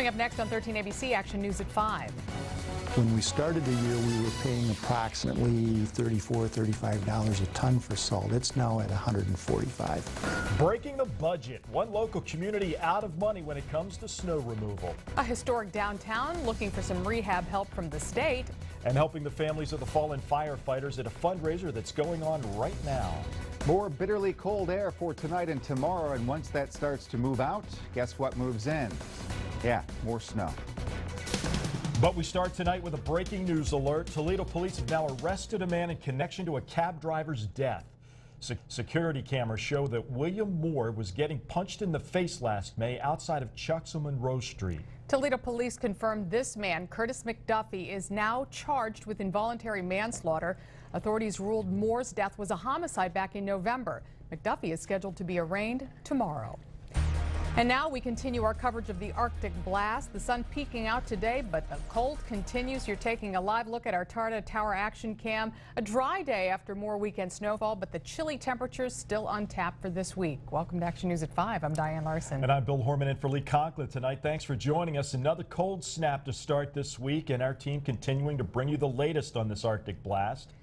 Coming up next on 13 ABC Action News at 5. When we started the year, we were paying approximately $34, $35 a ton for salt. It's now at $145. Breaking the budget. One local community out of money when it comes to snow removal. A historic downtown looking for some rehab help from the state. And helping the families of the fallen firefighters at a fundraiser that's going on right now. More bitterly cold air for tonight and tomorrow, and once that starts to move out, guess what moves in? Yeah, more snow. But we start tonight with a breaking news alert. Toledo police have now arrested a man in connection to a cab driver's death. Security cameras show that William Moore was getting punched in the face last May outside of Chuck's on Monroe Street. Toledo police confirmed this man, Curtis McDuffie, is now charged with involuntary manslaughter. Authorities ruled Moore's death was a homicide back in November. McDuffie is scheduled to be arraigned tomorrow. And now we continue our coverage of the Arctic blast. The sun peeking out today, but the cold continues. You're taking a live look at our Tarda Tower action cam. A dry day after more weekend snowfall, but the chilly temperatures still untapped for this week. Welcome to Action News at 5. I'm Diane Larson. And I'm Bill Horman in for Lee Conklin tonight. Thanks for joining us. Another cold snap to start this week, and our team continuing to bring you the latest on this Arctic blast.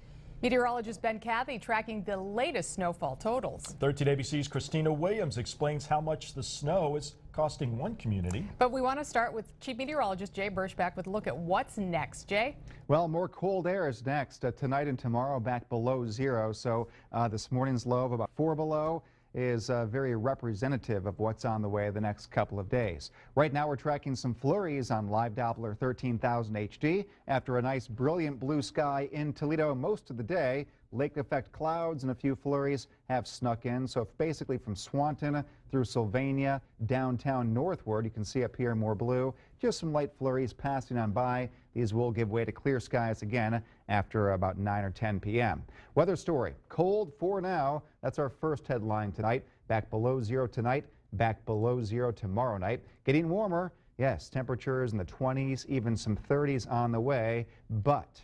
Meteorologist Ben Cathy tracking the latest snowfall totals. 13 ABC's Christina Williams explains how much the snow is costing one community. But we want to start with Chief Meteorologist Jay Birchback with a look at what's next. Jay? Well, more cold air is next. Tonight and tomorrow back below zero. So this morning's low of about 4 below is very representative of what's on the way the next couple of days. Right now we're tracking some flurries on live Doppler 13,000 HD after a nice brilliant blue sky in Toledo most of the day. Lake effect clouds and a few flurries have snuck in. So basically from Swanton through Sylvania, downtown northward, you can see up here more blue, just some light flurries passing on by. These will give way to clear skies again after about 9 or 10 p.m. Weather story, cold for now. That's our first headline tonight. Back below zero tonight, back below zero tomorrow night. Getting warmer, yes, temperatures in the 20s, even some 30s on the way, but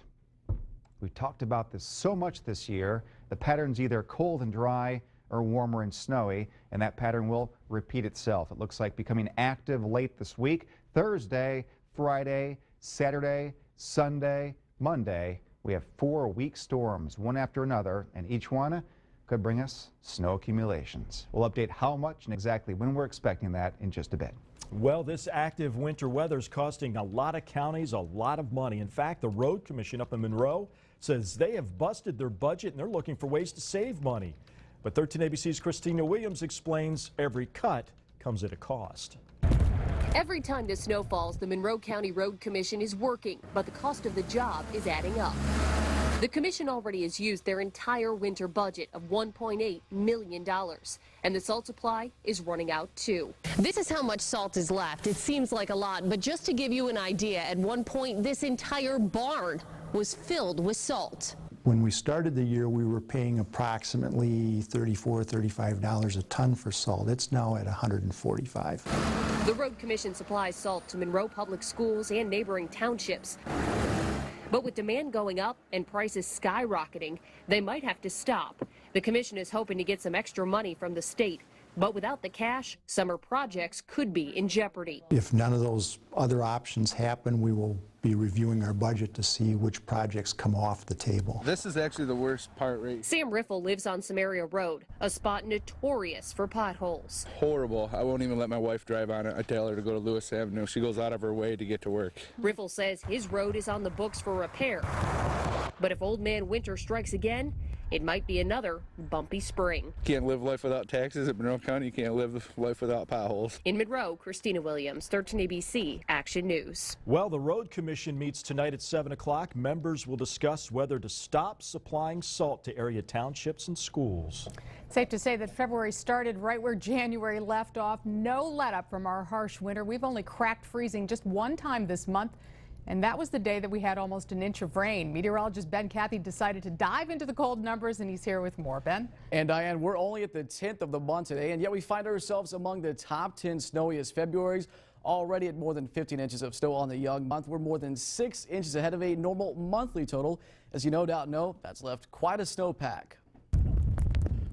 we talked about this so much this year. The pattern's either cold and dry or warmer and snowy, and that pattern will repeat itself. It looks like becoming active late this week. Thursday, Friday, Saturday, Sunday, Monday, we have 4 weak storms, one after another, and each one could bring us snow accumulations. We'll update how much and exactly when we're expecting that in just a bit. Well, this active winter weather is costing a lot of counties a lot of money. In fact, the Road Commission up in Monroe says they have busted their budget and they're looking for ways to save money. But 13 ABC's Christina Williams explains every cut comes at a cost. Every time the snow falls, the Monroe County Road Commission is working, but the cost of the job is adding up. The commission already has used their entire winter budget of $1.8 million, and the salt supply is running out too. This is how much salt is left. It seems like a lot, but just to give you an idea, at one point this entire barn was filled with salt. When we started the year, we were paying approximately $34, $35 a ton for salt. It's now at $145. The Road Commission supplies salt to Monroe Public Schools and neighboring townships. But with demand going up and prices skyrocketing, they might have to stop. The commission is hoping to get some extra money from the state, but without the cash, summer projects could be in jeopardy. If none of those other options happen, we will be reviewing our budget to see which projects come off the table. This is actually the worst part, right? Sam Riffle lives on Samaria Road, a spot notorious for potholes. Horrible. I won't even let my wife drive on it. I tell her to go to Lewis Avenue. She goes out of her way to get to work. Riffle says his road is on the books for repair. But if old man winter strikes again, it might be another bumpy spring. Can't live life without taxes at Monroe County. You can't live life without potholes. In Monroe, Christina Williams, 13 ABC Action News. Well, the Road Commission meets tonight at 7 o'clock. Members will discuss whether to stop supplying salt to area townships and schools. Safe to say that February started right where January left off. No let up from our harsh winter. We've only cracked freezing just one time this month, and that was the day that we had almost an inch of rain. Meteorologist Ben Cathy decided to dive into the cold numbers, and he's here with more. Ben? And Diane, we're only at the 10th of the month today, and yet we find ourselves among the top 10 snowiest Februaries. Already at more than 15 inches of snow on the young month. We're more than 6 inches ahead of a normal monthly total. As you no doubt know, that's left quite a snowpack.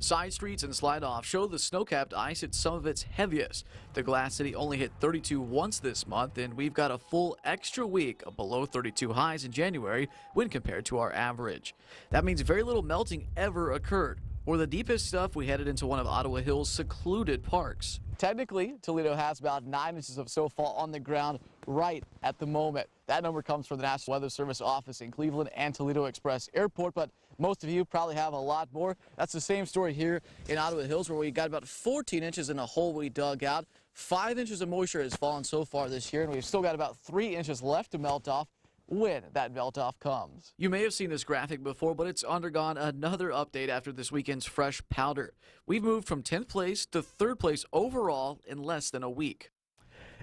Side streets and slide-off show the snow-capped ice at some of its heaviest. The Glass City only hit 32 once this month, and we've got a full extra week of below 32 highs in January when compared to our average. That means very little melting ever occurred. For the deepest stuff, we headed into one of Ottawa Hill's secluded parks. Technically, Toledo has about 9 inches of snowfall on the ground right at the moment. That number comes from the National Weather Service office in Cleveland and Toledo Express Airport, but most of you probably have a lot more. That's the same story here in Ottawa Hills, where we got about 14 inches in a hole we dug out. 5 inches of moisture has fallen so far this year, and we've still got about 3 inches left to melt off when that melt-off comes. You may have seen this graphic before, but it's undergone another update after this weekend's fresh powder. We've moved from 10th place to 3rd place overall in less than a week.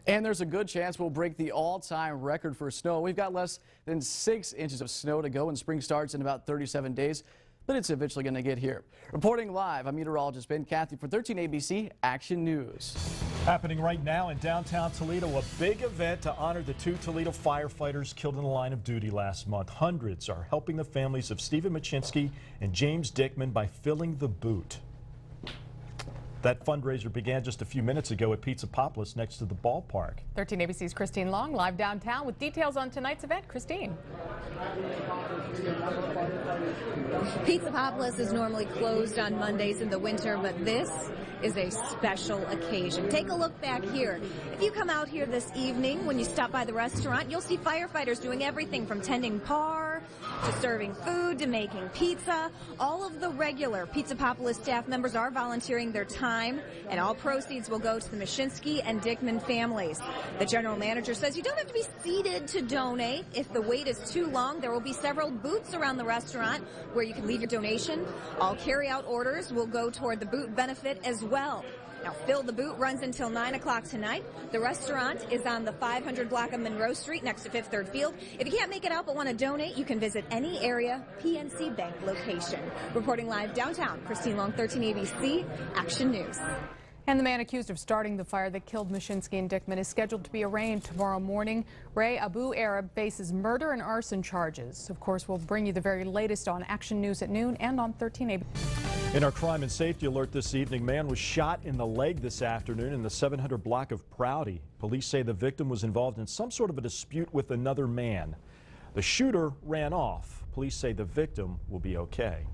And there's a good chance we'll break the all-time record for snow. We've got less than 6 inches of snow to go, and spring starts in about 37 days, but it's eventually going to get here. Reporting live, I'm meteorologist Ben Cathy for 13 ABC Action News. Happening right now in downtown Toledo, a big event to honor the 2 Toledo firefighters killed in the line of duty last month. Hundreds are helping the families of Stephen Machinsky and James Dickman by filling the boot. That fundraiser began just a few minutes ago at Pizza Populous next to the ballpark. 13 ABC's Christine Long live downtown with details on tonight's event. Christine. Pizza Populous is normally closed on Mondays in the winter, but this is a special occasion. Take a look back here. If you come out here this evening, when you stop by the restaurant, you'll see firefighters doing everything from tending par to serving food to making pizza. All of the regular Pizza Populous staff members are volunteering their time, and all proceeds will go to the Machinsky and Dickman families. The general manager says you don't have to be seated to donate. If the wait is too long, there will be several booths around the restaurant where you can leave your donation. All carry-out orders will go toward the boot benefit as well. Now, Fill the Boot runs until 9 o'clock tonight. The restaurant is on the 500 block of Monroe Street next to Fifth Third Field. If you can't make it out but want to donate, you can visit any area PNC Bank location. Reporting live downtown, Christine Long, 13 ABC Action News. And the man accused of starting the fire that killed Machinsky and Dickman is scheduled to be arraigned tomorrow morning. Ray Abu Arab faces murder and arson charges. Of course, we'll bring you the very latest on Action News at noon and on 13 ABC. In our crime and safety alert this evening, man was shot in the leg this afternoon in the 700 block of Prouty. Police say the victim was involved in some sort of a dispute with another man. The shooter ran off. Police say the victim will be okay.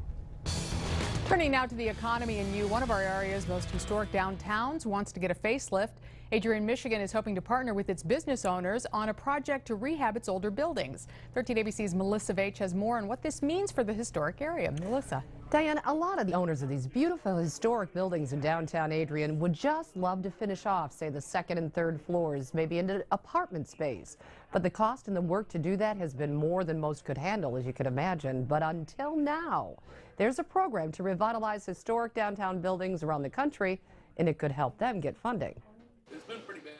Turning now to the economy in one of our area's most historic downtowns wants to get a facelift. Adrian, Michigan is hoping to partner with its business owners on a project to rehab its older buildings. 13 ABC's Melissa Veitch has more on what this means for the historic area. Melissa. Diane, a lot of the owners of these beautiful historic buildings in downtown Adrian would just love to finish off, say, the 2nd and 3rd floors, maybe into apartment space. But the cost and the work to do that has been more than most could handle, as you can imagine. But until now, there's a program to revitalize historic downtown buildings around the country, and it could help them get funding.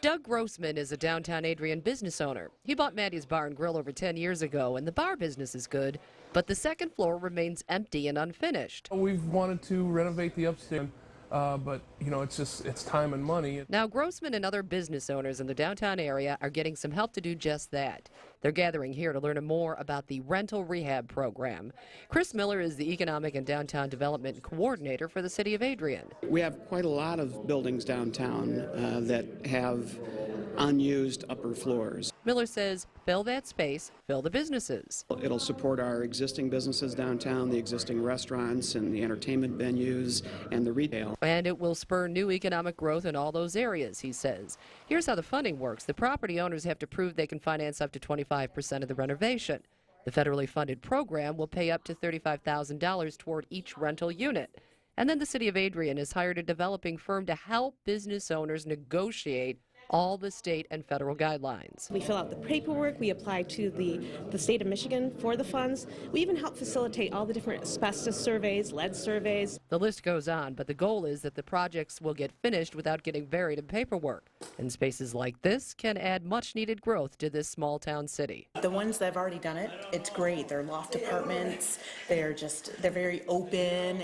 Doug Grossman is a downtown Adrian business owner. He bought Maddie's Bar and Grill over 10 years ago, and the bar business is good, but the 2nd floor remains empty and unfinished. We've wanted to renovate the upstairs, but you know, it's time and money. Now Grossman and other business owners in the downtown area are getting some help to do just that. They're gathering here to learn more about the rental rehab program. Chris Miller is the Economic and Downtown Development Coordinator for the City of Adrian. We have quite a lot of buildings downtown that have unused upper floors. Miller says, fill that space, fill the businesses. It'll support our existing businesses downtown, the existing restaurants and the entertainment venues and the retail. And it will spur new economic growth in all those areas, he says. Here's how the funding works. The property owners have to prove they can finance up to 25% of the renovation. The federally funded program will pay up to $35,000 toward each rental unit. And then the City of Adrian has hired a developing firm to help business owners negotiate all the state and federal guidelines. We fill out the paperwork, we apply to the state of Michigan for the funds. We even help facilitate all the different asbestos surveys, lead surveys. The list goes on, but the goal is that the projects will get finished without getting buried in paperwork. And spaces like this can add much needed growth to this small town city. The ones that have already done it, it's great. They're loft apartments, they're very open.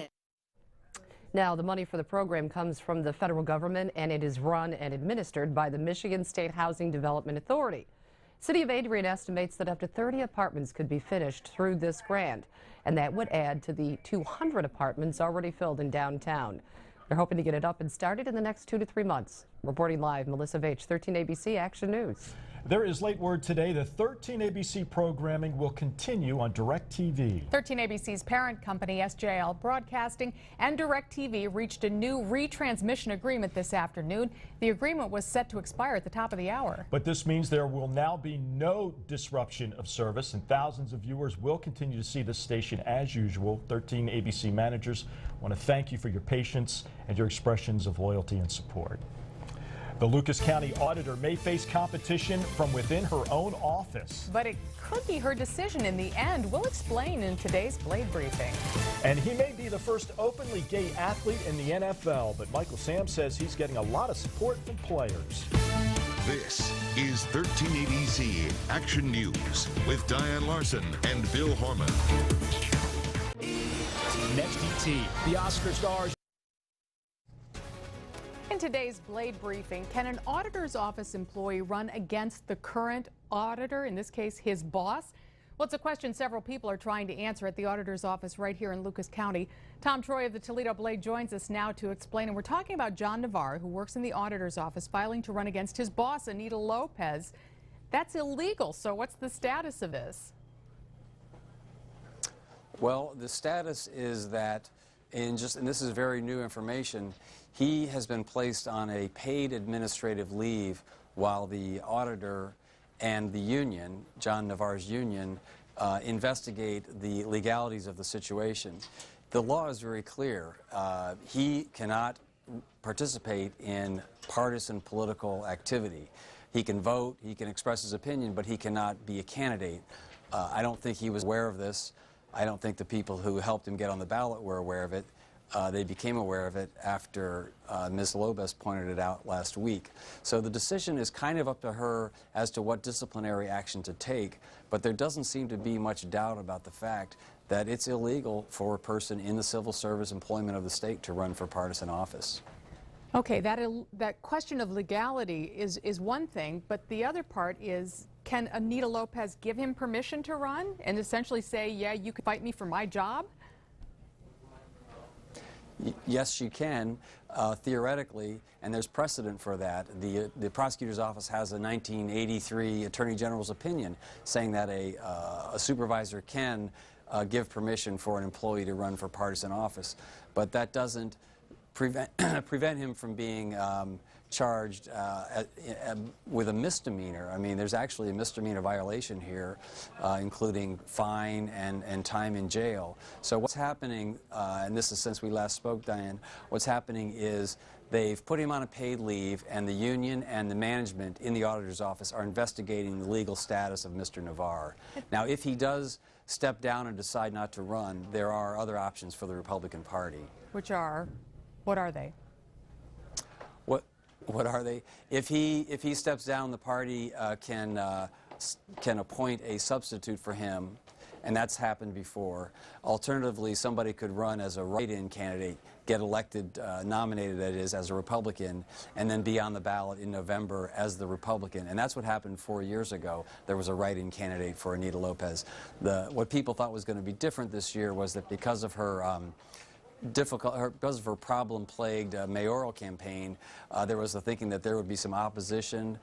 Now, the money for the program comes from the federal government, and it is run and administered by the Michigan State Housing Development Authority. City of Adrian estimates that up to 30 apartments could be finished through this grant, and that would add to the 200 apartments already filled in downtown. They're hoping to get it up and started in the next 2 to 3 months. Reporting live, Melissa Veitch, 13 ABC Action News. There is late word today. The 13 ABC programming will continue on DirecTV. 13 ABC's parent company, SJL Broadcasting, and DirecTV reached a new retransmission agreement this afternoon. The agreement was set to expire at the top of the hour. But this means there will now be no disruption of service, and thousands of viewers will continue to see this station as usual. 13 ABC managers want to thank you for your patience and your expressions of loyalty and support. The Lucas County auditor may face competition from within her own office. But it could be her decision in the end. We'll explain in today's Blade Briefing. And he may be the first openly gay athlete in the NFL, but Michael Sam says he's getting a lot of support from players. This is 1380Z Action News with Diane Larson and Bill Horman. Next ET, the Oscar stars. In today's Blade Briefing, can an auditor's office employee run against the current auditor, in this case his boss? Well, it's a question several people are trying to answer at the auditor's office right here in Lucas County. Tom Troy of the Toledo Blade joins us now to explain, and we're talking about John Navarre, who works in the auditor's office, filing to run against his boss, Anita Lopez. That's illegal, so what's the status of this? Well, the status is that, and this is very new information, he has been placed on a paid administrative leave while the auditor and the union, John Navarre's union, investigate the legalities of the situation. The law is very clear. He cannot participate in partisan political activity. He can vote, he can express his opinion, but he cannot be a candidate. I don't think he was aware of this. I don't think the people who helped him get on the ballot were aware of it. They became aware of it after Ms. Lopez pointed it out last week. So the decision is kind of up to her as to what disciplinary action to take, but there doesn't seem to be much doubt about the fact that it's illegal for a person in the civil service employment of the state to run for partisan office. Okay, that question of legality is one thing, but the other part is, can Anita Lopez give him permission to run and essentially say, yeah, you can fight me for my job? Yes, she can, theoretically, and there's precedent for that. The prosecutor's office has a 1983 Attorney General's opinion saying that a supervisor can give permission for an employee to run for partisan office, but that doesn't prevent him from being charged with a misdemeanor. I mean, there's actually a misdemeanor violation here, including fine and time in jail. So what's happening, and this is since we last spoke, Diane, what's happening is they've put him on a paid leave, and the union and the management in the auditor's office are investigating the legal status of Mr. Navarre. Now, if he does step down and decide not to run, there are other options for the Republican Party. Which are? What are they? What are they? If he steps down, the party can appoint a substitute for him, and that's happened before. Alternatively, somebody could run as a write-in candidate, get elected, nominated that is, as a Republican, and then be on the ballot in November as the Republican. And that's what happened 4 years ago. There was a write-in candidate for Anita Lopez. What people thought was going to be different this year was that because of her because of her problem-plagued mayoral campaign, there was the thinking that there would be some opposition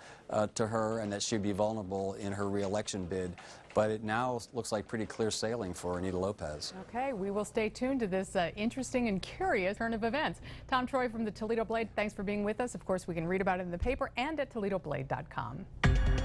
to her and that she'd be vulnerable in her re-election bid. But it now looks like pretty clear sailing for Anita Lopez. Okay, we will stay tuned to this interesting and curious turn of events. Tom Troy from the Toledo Blade, thanks for being with us. Of course, we can read about it in the paper and at ToledoBlade.com.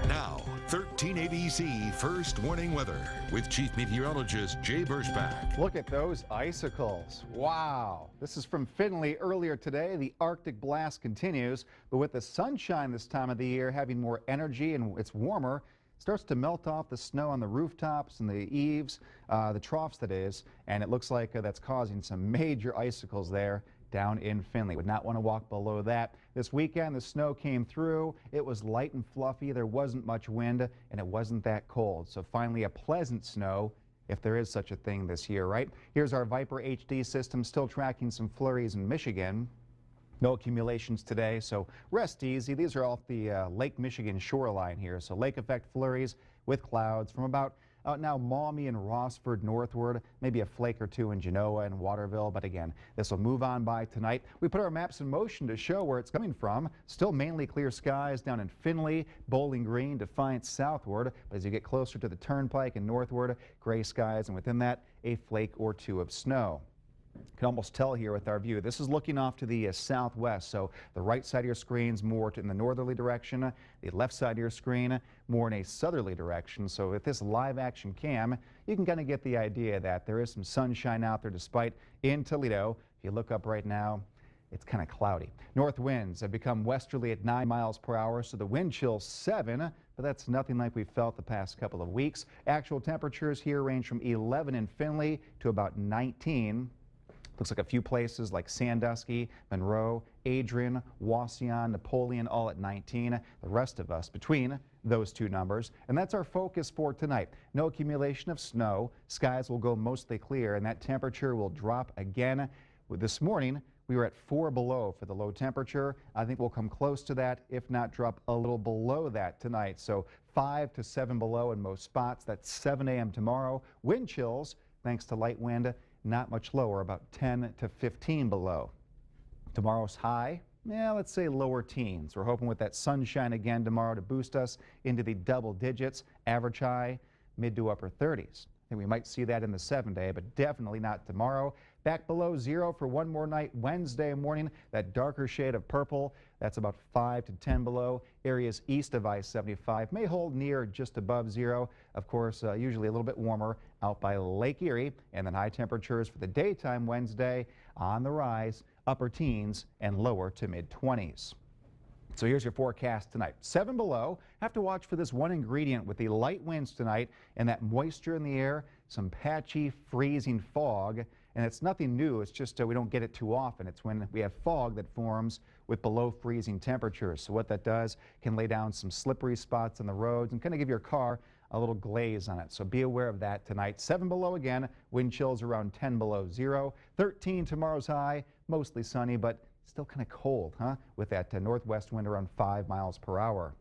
Now, 1380Z First Warning Weather with Chief Meteorologist Jay Birchback. Look at those icicles. Wow. This is from Findlay earlier today. The Arctic blast continues, but with the sunshine this time of the year having more energy and it's warmer, it starts to melt off the snow on the rooftops and the eaves, the troughs that is, and it looks like that's causing some major icicles there down in Findlay. Would not want to walk below that. This weekend, the snow came through. It was light and fluffy. There wasn't much wind, and it wasn't that cold. So finally, a pleasant snow, if there is such a thing this year, right? Here's our Viper HD system still tracking some flurries in Michigan. No accumulations today, so rest easy. These are off the Lake Michigan shoreline here, so lake effect flurries with clouds from about out now Maumee and Rossford northward, maybe a flake or two in Genoa and Waterville, but again, this will move on by tonight. We put our maps in motion to show where it's coming from. Still mainly clear skies down in Findlay, Bowling Green, Defiance southward, but as you get closer to the Turnpike and northward, gray skies, and within that, a flake or two of snow. You can almost tell here with our view. This is looking off to the southwest, so the right side of your screen's more in the northerly direction, the left side of your screen more in a southerly direction. So with this live action cam, you can kind of get the idea that there is some sunshine out there despite in Toledo. If you look up right now, it's kind of cloudy. North winds have become westerly at 9 miles per hour, so the wind chill 7, but that's nothing like we've felt the past couple of weeks. Actual temperatures here range from 11 in Findlay to about 19. Looks like a few places like Sandusky, Monroe, Adrian, Wauseon, Napoleon, all at 19. The rest of us between those two numbers. And that's our focus for tonight. No accumulation of snow. Skies will go mostly clear, and that temperature will drop again. This morning, we were at 4 below for the low temperature. I think we'll come close to that, if not drop a little below that tonight. So 5 to 7 below in most spots. That's 7 a.m. tomorrow. Wind chills, thanks to light wind, not much lower, about 10 to 15 below. Tomorrow's high, let's say lower teens. We're hoping with that sunshine again tomorrow to boost us into the double digits. Average high, mid to upper 30s. I think we might see that in the 7-day, but definitely not tomorrow. Back below 0 for one more night Wednesday morning. That darker shade of purple, that's about 5 to 10 below. Areas east of I-75 may hold near just above 0. Of course, usually a little bit warmer out by Lake Erie. And then high temperatures for the daytime Wednesday on the rise, upper teens and lower to mid-20s. So here's your forecast tonight. 7 below. Have to watch for this one ingredient with the light winds tonight and that moisture in the air, some patchy freezing fog. And it's nothing new. It's just we don't get it too often. It's when we have fog that forms with below freezing temperatures. So what that does can lay down some slippery spots on the roads and kind of give your car a little glaze on it. So be aware of that tonight. 7 below again. Wind chills around 10 below 0. 13 tomorrow's high. Mostly sunny, but still kind of cold, with that northwest wind around 5 miles per hour.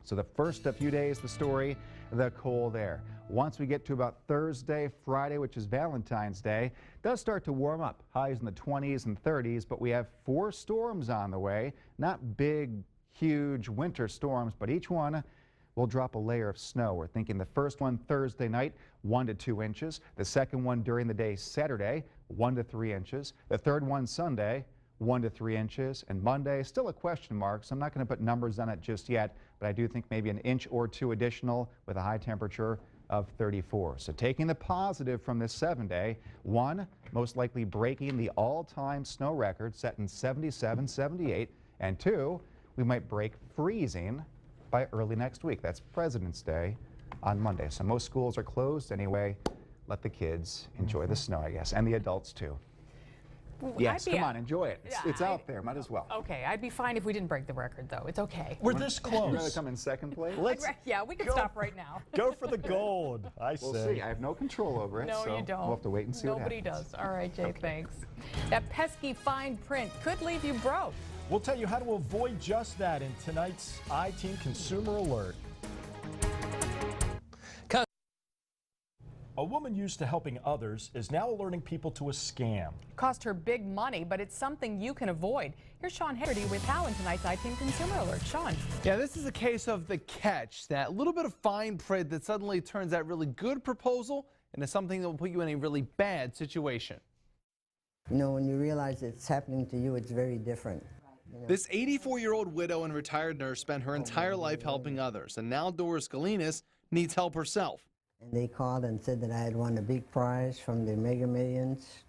So the first few days, the story, the cold air. Once we get to about Thursday, Friday, which is Valentine's Day, it does start to warm up. Highs in the 20s and 30s, but we have 4 storms on the way. Not big, huge winter storms, but each one will drop a layer of snow. We're thinking the first one Thursday night, 1 to 2 inches. The second one during the day Saturday, 1 to 3 inches. The third one Sunday, 1 to 3 inches. And Monday, still a question mark, so I'm not going to put numbers on it just yet, but I do think maybe an inch or 2 additional with a high temperature of 34. So taking the positive from this 7-day, 1, most likely breaking the all-time snow record set in 77, 78, and 2, we might break freezing by early next week. That's President's Day on Monday. So most schools are closed anyway. Let the kids enjoy the snow, I guess, and the adults too. Yes, come on, enjoy it. It's out there, might as well. Okay, I'd be fine if we didn't break the record, though. It's okay. We're this close. You're going to come in second place? Yeah, we can stop right now. Go for the gold, I say. We'll see. I have no control over it, no, so you don't. we'll have to wait and see Nobody what happens. does. All right, Jay, thanks. That pesky fine print could leave you broke. We'll tell you how to avoid just that in tonight's I-Team Consumer Alert. A woman used to helping others is now alerting people to a scam. Cost her big money, but it's something you can avoid. Here's Sean Hanford with how in tonight's I-Team Consumer Alert. Sean. Yeah, this is a case of the catch, that little bit of fine print that suddenly turns that really good proposal into something that will put you in a really bad situation. You know, when you realize it's happening to you, it's very different. This 84-year-old widow and retired nurse spent her entire life helping others, and now Doris Galinas needs help herself. And they called and said that I had won a big prize from the Mega Millions,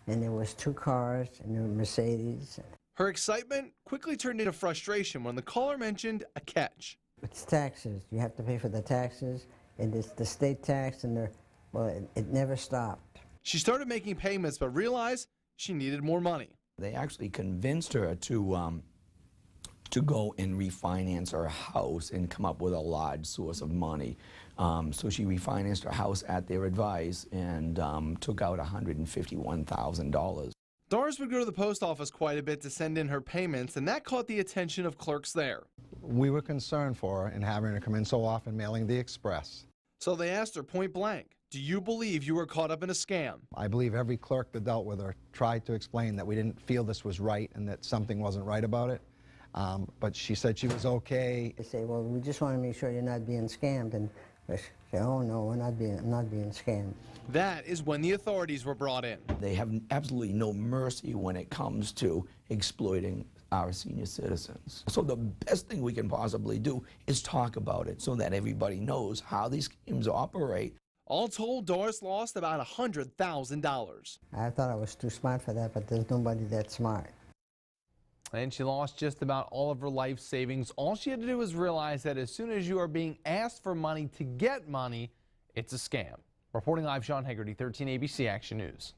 and there was 2 cars and a Mercedes. Her excitement quickly turned into frustration when the caller mentioned a catch. It's taxes. You have to pay for the taxes, and it's the state tax, and it never stopped. She started making payments but realized she needed more money. They actually convinced her to go and refinance her house and come up with a large source of money. So she refinanced her house at their advice and took out $151,000. Doris would go to the post office quite a bit to send in her payments, and that caught the attention of clerks there. We were concerned for her in having her come in so often mailing the express. So they asked her point blank, do you believe you were caught up in a scam? I believe every clerk that dealt with her tried to explain that we didn't feel this was right and that something wasn't right about it. But she said she was okay. They say, well, we just want to make sure you're not being scammed. And I say, oh no, I'm not being scammed. That is when the authorities were brought in. They have absolutely no mercy when it comes to exploiting our senior citizens. So the best thing we can possibly do is talk about it so that everybody knows how these schemes operate. All told, Doris lost about $100,000. I thought I was too smart for that, but there's nobody that smart. And she lost just about all of her life savings. All she had to do was realize that as soon as you are being asked for money to get money, it's a scam. Reporting live, Sean Hegarty, 13 ABC Action News.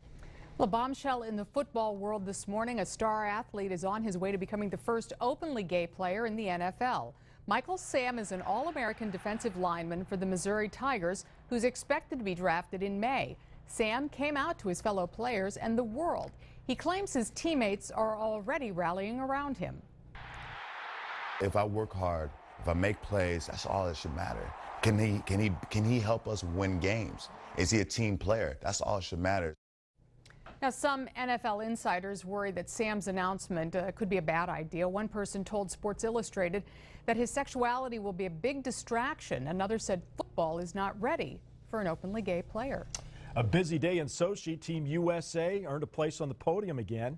Well, a bombshell in the football world this morning. A star athlete is on his way to becoming the first openly gay player in the NFL. Michael Sam is an All-American defensive lineman for the Missouri Tigers, who's expected to be drafted in May. Sam came out to his fellow players and the world. He claims his teammates are already rallying around him. If I work hard, if I make plays, that's all that should matter. Can he help us win games? Is he a team player? That's all that should matter. Now, some NFL insiders worry that Sam's announcement could be a bad idea. One person told Sports Illustrated that his sexuality will be a big distraction. Another said football is not ready for an openly gay player. A busy day in Sochi. Team USA earned a place on the podium again.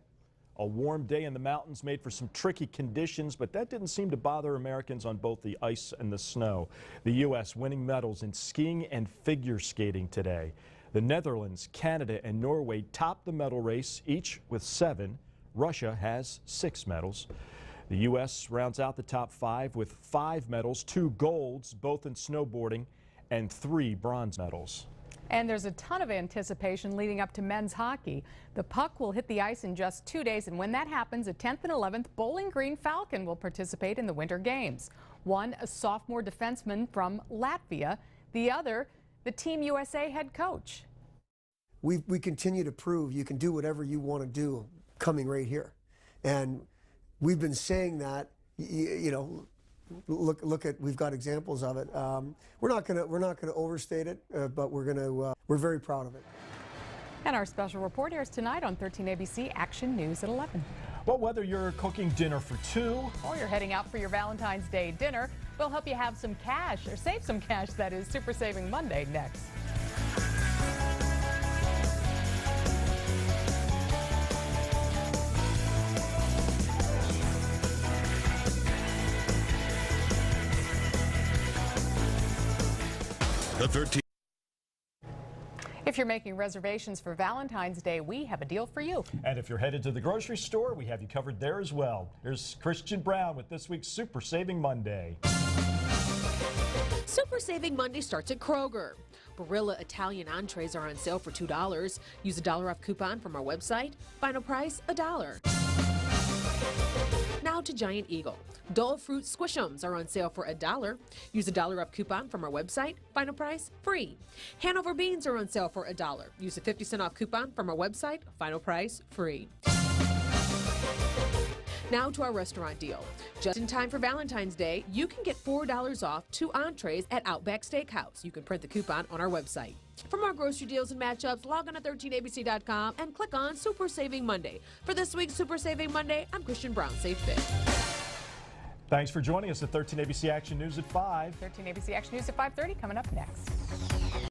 A warm day in the mountains made for some tricky conditions, but that didn't seem to bother Americans on both the ice and the snow. The U.S. winning medals in skiing and figure skating today. The Netherlands, Canada, and Norway topped the medal race, each with 7. Russia has 6 medals. The U.S. rounds out the top 5 with 5 medals, 2 golds, both in snowboarding, and 3 bronze medals. And there's a ton of anticipation leading up to men's hockey. The puck will hit the ice in just 2 days, and when that happens, a 10th and 11th Bowling Green Falcon will participate in the Winter Games. One, a sophomore defenseman from Latvia. The other, the Team USA head coach. We continue to prove you can do whatever you want to do coming right here. And we've been saying that, you know, look at, we've got examples of it. We're not gonna overstate it, but we're very proud of it. And our special report airs tonight on 13 ABC Action News at 11. Well, whether you're cooking dinner for 2 or you're heading out for your Valentine's Day dinner, we'll help you have some cash, or save some cash, that is. Super Saving Monday next. The 13. If you're making reservations for Valentine's Day, we have a deal for you. And if you're headed to the grocery store, we have you covered there as well. Here's Christian Brown with this week's Super Saving Monday. Super Saving Monday starts at Kroger. Barilla Italian entrees are on sale for $2. Use a $1 off coupon from our website. Final price, $1. Now to Giant Eagle. Dole Fruit Squish'ems are on sale for $1. Use a $1 off coupon from our website. Final price, free. Hanover beans are on sale for $1. Use a 50-cent off coupon from our website. Final price, free. Now to our restaurant deal. Just in time for Valentine's Day, you can get $4 off 2 entrees at Outback Steakhouse. You can print the coupon on our website. For more grocery deals and matchups, log on to 13abc.com and click on Super Saving Monday. For this week's Super Saving Monday, I'm Christian Brown. Safe fit. Thanks for joining us at 13 ABC Action News at 5. 13 ABC Action News at 5:30 coming up next.